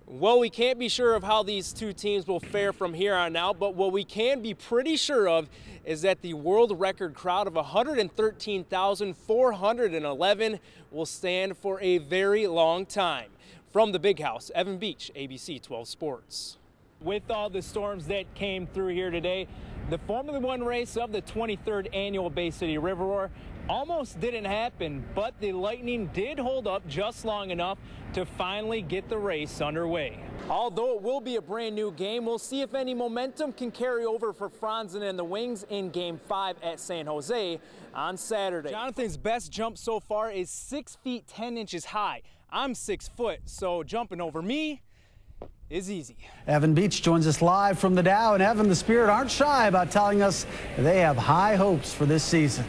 Well, we can't be sure of how these two teams will fare from here on out, but what we can be pretty sure of is that the world record crowd of 113,411 will stand for a very long time. From the Big House, Evan Beach, ABC 12 Sports. With all the storms that came through here today, the Formula One race of the 23rd annual Bay City River Roar almost didn't happen, but the lightning did hold up just long enough to finally get the race underway. Although it will be a brand new game, we'll see if any momentum can carry over for Franzen and the Wings in Game 5 at San Jose on Saturday. Jonathan's best jump so far is 6 feet 10 inches high. I'm 6 foot, so jumping over me is easy. Evan Beach joins us live from the Dow, and Evan, the Spirit aren't shy about telling us they have high hopes for this season.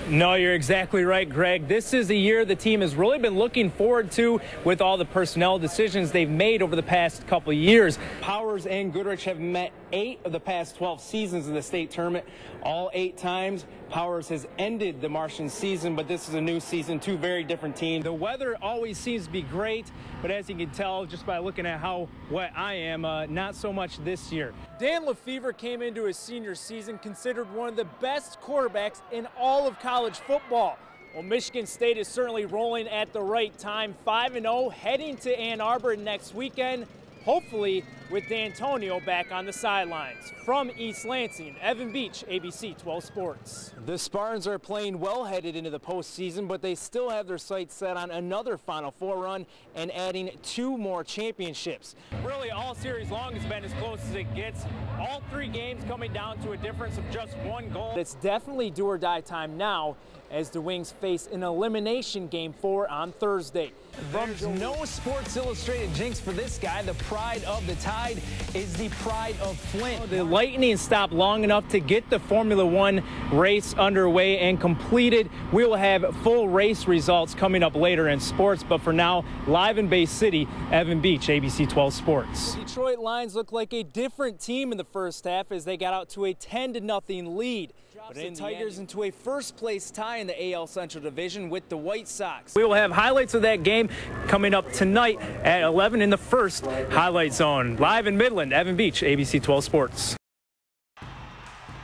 No, you're exactly right, Greg. This is a year the team has really been looking forward to with all the personnel decisions they've made over the past couple of years. Powers and Goodrich have met 8 of the past 12 seasons in the state tournament. All 8 times, Powers has ended the Martian season, but this is a new season, 2 very different teams. The weather always seems to be great, but as you can tell just by looking at how wet I am, not so much this year. Dan Lefevre came into his senior season considered one of the best quarterbacks in all of college football. Well, Michigan State is certainly rolling at the right time, 5-0, heading to Ann Arbor next weekend, hopefully with D'Antonio back on the sidelines. From East Lansing, Evan Beach, ABC 12 Sports. The Spartans are playing well headed into the postseason, but they still have their sights set on another Final Four run and adding 2 more championships. Really, all series long has been as close as it gets. All 3 games coming down to a difference of just 1 goal. It's definitely do or die time now as the Wings face an elimination Game 4 on Thursday. There's no Sports Illustrated jinx for this guy. The pride of the Tide is the pride of Flint. The Lightning stopped long enough to get the Formula One race underway and completed. We will have full race results coming up later in sports, but for now, live in Bay City, Evan Beach, ABC 12 Sports. The Detroit Lions look like a different team in the first half as they got out to a 10-0 lead. But the Tigers into a first-place tie in the AL Central Division with the White Sox. We will have highlights of that game coming up tonight at 11 in the first Highlight Zone. Live in Midland, Evan Beach, ABC 12 Sports.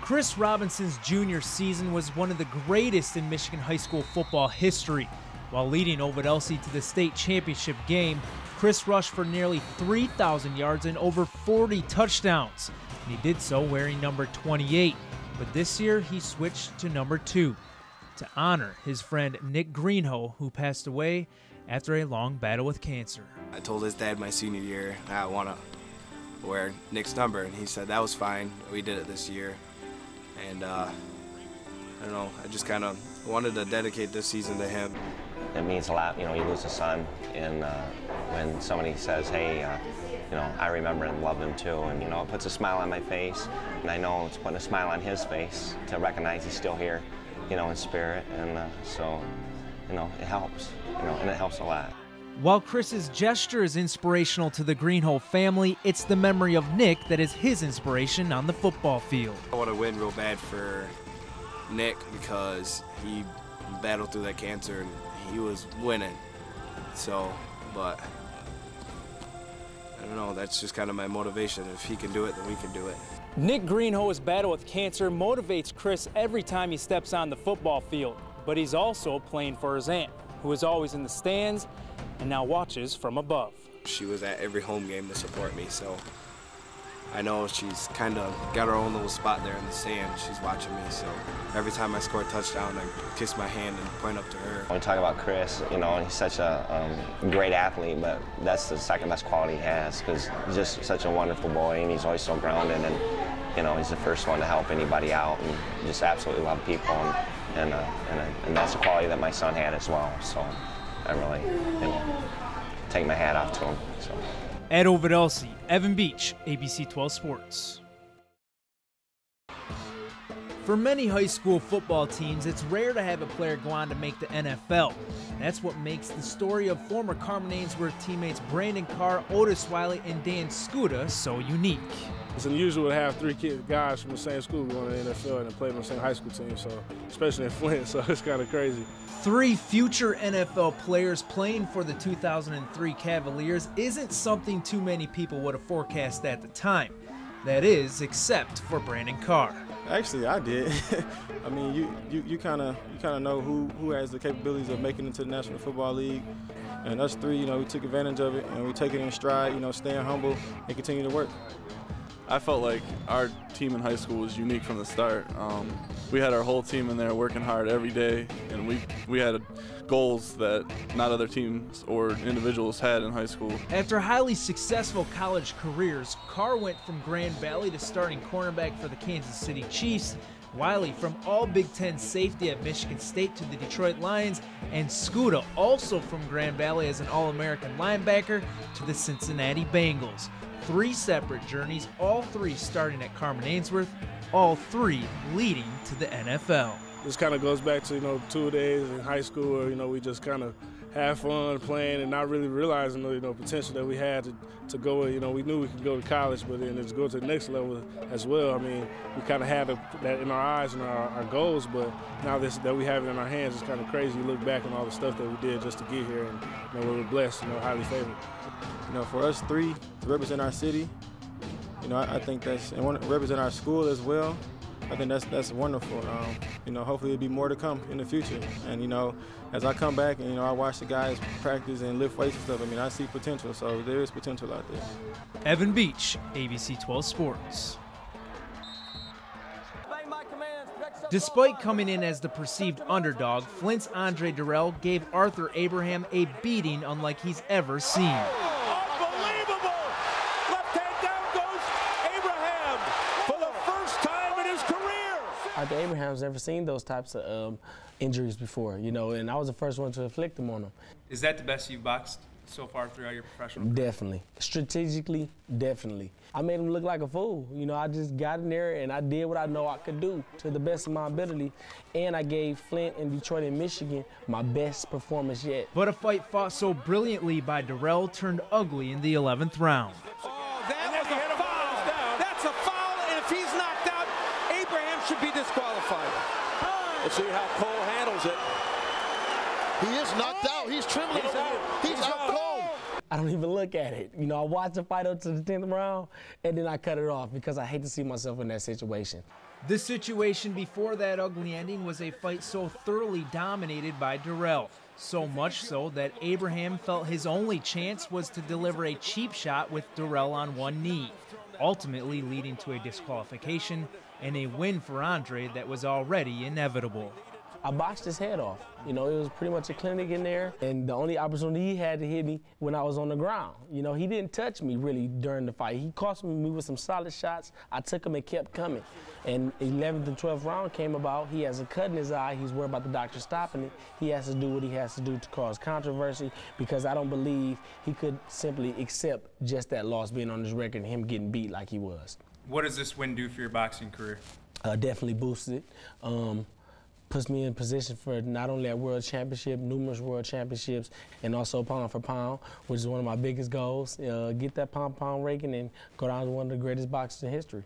Chris Robinson's junior season was one of the greatest in Michigan high school football history. While leading Ovid Elsie to the state championship game, Chris rushed for nearly 3,000 yards and over 40 touchdowns. And he did so wearing number 28. But this year, he switched to number 2 to honor his friend Nick Greenhoe, who passed away after a long battle with cancer. I told his dad my senior year I want to wear Nick's number, and he said that was fine. We did it this year. And I don't know, I just kind of wanted to dedicate this season to him. It means a lot, you know, you lose a son, and when somebody says, hey, you know, I remember and love him too, and you know, it puts a smile on my face, and I know it's putting a smile on his face to recognize he's still here, you know, in spirit, and so, you know, it helps, you know, and it helps a lot. While Chris's gesture is inspirational to the Greenhoe family, it's the memory of Nick that is his inspiration on the football field. I want to win real bad for Nick because he battled through that cancer and he was winning, so, but I don't know, that's just kind of my motivation. If he can do it, then we can do it. Nick Greenhoe's battle with cancer motivates Chris every time he steps on the football field, but he's also playing for his aunt, who is always in the stands and now watches from above. She was at every home game to support me, so I know she's kind of got her own little spot there in the sand. She's watching me, so every time I score a touchdown, I kiss my hand and point up to her. When we talk about Chris, you know, he's such a great athlete, but that's the second best quality he has, because he's just such a wonderful boy, and he's always so grounded, and you know, he's the first one to help anybody out, and just absolutely love people, and that's a quality that my son had as well. So I really, you know, take my hat off to him. So. At Ovid Elsie, Evan Beach, ABC 12 Sports. For many high school football teams, it's rare to have a player go on to make the NFL. And that's what makes the story of former Carman Ainsworth teammates Brandon Carr, Otis Wiley, and Dan Skuda so unique. it's unusual to have 3 guys from the same school going to the NFL and play on the same high school team, so especially in Flint, so it's kind of crazy. 3 future NFL players playing for the 2003 Cavaliers isn't something too many people would have forecast at the time. That is, except for Brandon Carr. Actually, I did. I mean, you kind of know who has the capabilities of making it to the National Football League, and us 3, we took advantage of it and we take it in stride. Staying humble and continue to work. I felt like our team in high school was unique from the start. We had our whole team in there working hard every day, and we had goals that not other teams or individuals had in high school. After highly successful college careers, Carr went from Grand Valley to starting cornerback for the Kansas City Chiefs, Wiley from all Big Ten safety at Michigan State to the Detroit Lions, and Scuda also from Grand Valley as an All-American linebacker to the Cincinnati Bengals. 3 separate journeys, all 3 starting at Carman Ainsworth, all 3 leading to the NFL. This kind of goes back to 2 days in high school where we just kind of have fun playing and not really realizing the potential that we had to go. We knew we could go to college, but then just go to the next level as well. I mean, we kind of had that in our eyes and our goals, but now that we have it in our hands, it's kind of crazy. You look back on all the stuff that we did just to get here, and we were blessed, highly favored. For us 3 to represent our city, I think that's, and represent our school as well. I think that's wonderful. Hopefully there'll be more to come in the future. And as I come back and I watch the guys practice and lift weights and stuff, I see potential. So there is potential out there. Evan Beach, ABC 12 Sports. Despite coming in as the perceived underdog, Flint's Andre Durrell gave Arthur Abraham a beating unlike he's ever seen. Arthur Abraham's never seen those types of injuries before, and I was the first one to inflict them on him. Is that the best you've boxed so far throughout your professional career? Definitely. Strategically, definitely. I made him look like a fool. I just got in there and I did what I know I could do to the best of my ability, and I gave Flint and Detroit and Michigan my best performance yet. But a fight fought so brilliantly by Durrell turned ugly in the 11th round. Should be disqualified. Let's see how Cole handles it. He is knocked out. He's trembling. He's out cold. I don't even look at it. I watch the fight up to the 10th round, and then I cut it off because I hate to see myself in that situation. The situation before that ugly ending was a fight so thoroughly dominated by Durrell. So much so that Abraham felt his only chance was to deliver a cheap shot with Durrell on one knee, ultimately leading to a disqualification and a win for Andre that was already inevitable. I boxed his head off. It was pretty much a clinic in there, and the only opportunity he had to hit me when I was on the ground. He didn't touch me really during the fight. He caught me with some solid shots. I took him and kept coming. And 11th and 12th round came about. He has a cut in his eye. He's worried about the doctor stopping it. He has to do what he has to do to cause controversy, because I don't believe he could simply accept just that loss being on his record and him getting beat like he was. What does this win do for your boxing career? Definitely boosted it. Puts me in position for not only at World Championship, numerous World Championships, and also pound for pound, which is one of my biggest goals. Get that pound-for-pound ranking and go down to one of the greatest boxers in history.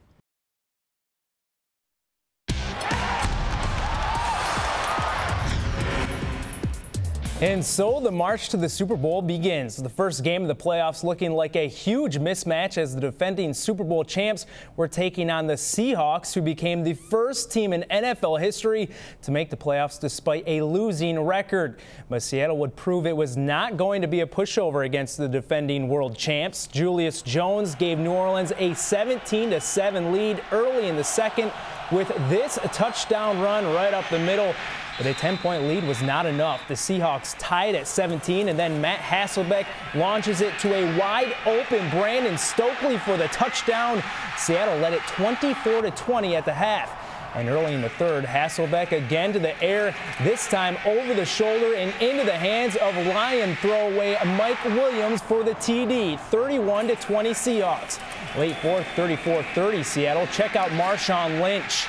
And so the march to the Super Bowl begins. The first game of the playoffs looking like a huge mismatch as the defending Super Bowl champs were taking on the Seahawks, who became the first team in NFL history to make the playoffs despite a losing record. But Seattle would prove it was not going to be a pushover against the defending world champs. Julius Jones gave New Orleans a 17-7 lead early in the second with this touchdown run right up the middle. But a 10-point lead was not enough. The Seahawks tied at 17, and then Matt Hasselbeck launches it to a wide-open Brandon Stokely for the touchdown. Seattle led it 24-20 at the half. And early in the third, Hasselbeck again to the air, this time over the shoulder and into the hands of Lion throwaway Mike Williams for the TD. 31-20 Seahawks. Late fourth, 34-30 Seattle. Check out Marshawn Lynch.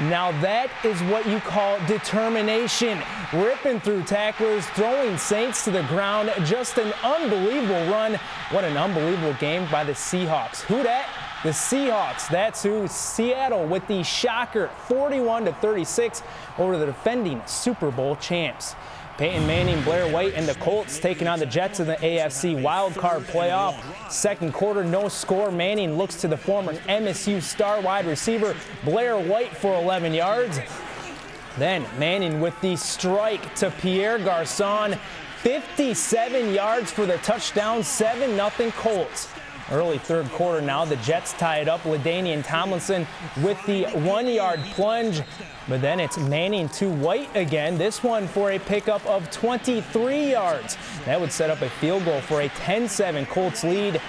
Now that is what you call determination. Ripping through tacklers, throwing Saints to the ground. Just an unbelievable run. What an unbelievable game by the Seahawks. Who dat? The Seahawks, that's who, Seattle with the shocker 41-36 over the defending Super Bowl champs. Peyton Manning, Blair White, and the Colts taking on the Jets in the AFC wildcard playoff. Second quarter, no score. Manning looks to the former MSU star wide receiver Blair White for 11 yards. Then Manning with the strike to Pierre Garçon. 57 yards for the touchdown, 7-0 Colts. Early third quarter now, the Jets tie it up. LaDainian Tomlinson with the 1-yard plunge. But then it's Manning to White again, this one for a pickup of 23 yards. That would set up a field goal for a 10-7 Colts lead.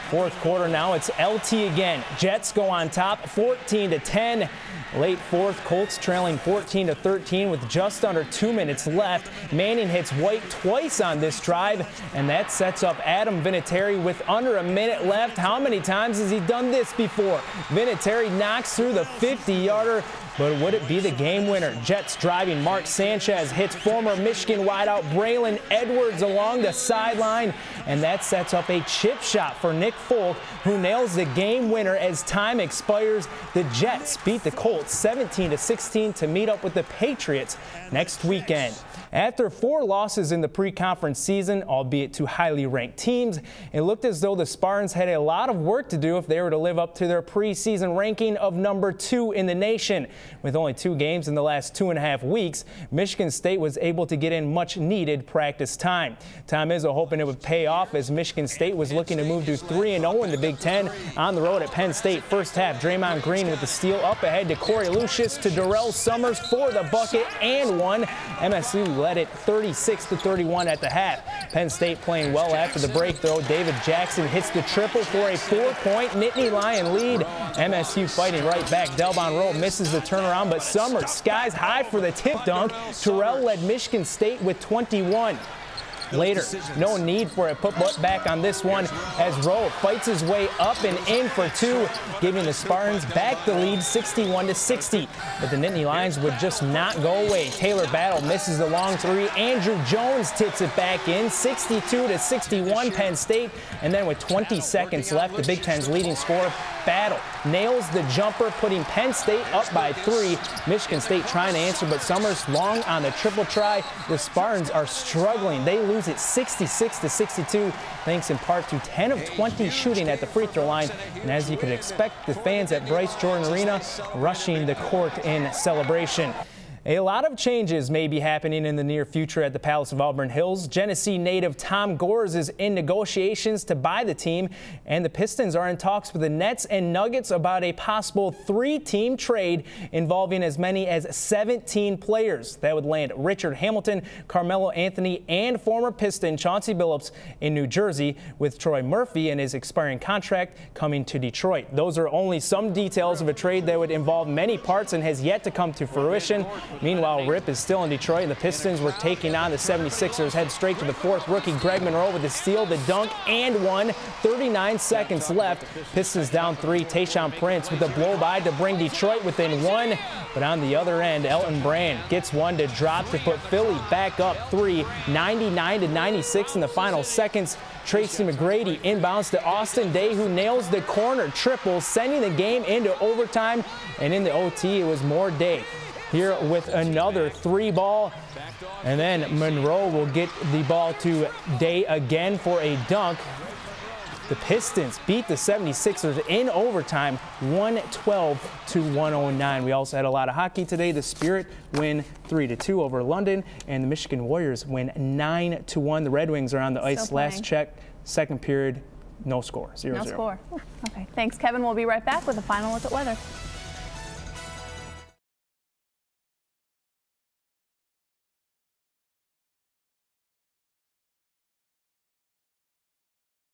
Fourth quarter now, it's LT again. Jets go on top, 14-10. Late fourth, Colts trailing 14-13 with just under 2 minutes left. Manning hits White twice on this drive, and that sets up Adam Vinatieri with under a minute left. How many times has he done this before? Vinatieri knocks through the 50-yarder. But would it be the game winner? Jets driving. Mark Sanchez hits former Michigan wideout Braylon Edwards along the sideline, and that sets up a chip shot for Nick Folk, who nails the game winner as time expires. The Jets beat the Colts 17-16 to meet up with the Patriots next weekend. After 4 losses in the pre-conference season, albeit to highly ranked teams, it looked as though the Spartans had a lot of work to do if they were to live up to their preseason ranking of number 2 in the nation. With only 2 games in the last 2.5 weeks, Michigan State was able to get in much needed practice time. Tom Izzo hoping it would pay off as Michigan State was looking to move to 3-0 in the Big Ten. On the road at Penn State, first half, Draymond Green with the steal up ahead to Corey Lucius to Darrell Summers for the bucket and one. MSU led it 36-31 at the half. Penn State playing well after the break, though. David Jackson hits the triple for a 4-point Nittany Lion lead. MSU fighting right back. Delbon Rowe misses the turnaround, but Summers skies high for the tip dunk. Terrell led Michigan State with 21. Later, no need for a putback on this one as Rowe fights his way up and in for 2, giving the Spartans back the lead 61-60. But the Nittany Lions would just not go away. Taylor Battle misses the long 3. Andrew Jones tips it back in 62-61 Penn State. And then with 20 seconds left, the Big Ten's leading scorer, Battle, nails the jumper, putting Penn State up by 3. Michigan State trying to answer, but Summers long on the triple try. The Spartans are struggling. They lose it 66-62, thanks in part to 10 of 20 shooting at the free throw line. And as you could expect, the fans at Bryce Jordan Arena rushing the court in celebration. A lot of changes may be happening in the near future at the Palace of Auburn Hills. Genesee native Tom Gores is in negotiations to buy the team, and the Pistons are in talks with the Nets and Nuggets about a possible 3-team trade involving as many as 17 players. That would land Richard Hamilton, Carmelo Anthony, and former Piston Chauncey Billups in New Jersey, with Troy Murphy and his expiring contract coming to Detroit. Those are only some details of a trade that would involve many parts and has yet to come to fruition. Meanwhile, Rip is still in Detroit, and the Pistons were taking on the 76ers. Head straight to the fourth. Rookie Greg Monroe with the steal, the dunk, and one. 39 seconds left. Pistons down 3. Tayshaun Prince with the blow-by to bring Detroit within 1. But on the other end, Elton Brand gets one to drop to put Philly back up 3. 99-96 in the final seconds. Tracy McGrady inbounds to Austin Day, who nails the corner triple, sending the game into overtime. And in the OT, it was more Day here with another 3-ball. And then Monroe will get the ball to Day again for a dunk. The Pistons beat the 76ers in overtime, 112-109. We also had a lot of hockey today. The Spirit win 3-2 over London, and the Michigan Warriors win 9-1. The Red Wings are on the ice. Last check, second period, no score, 0-0. No score. Okay, thanks, Kevin. We'll be right back with a final look at weather.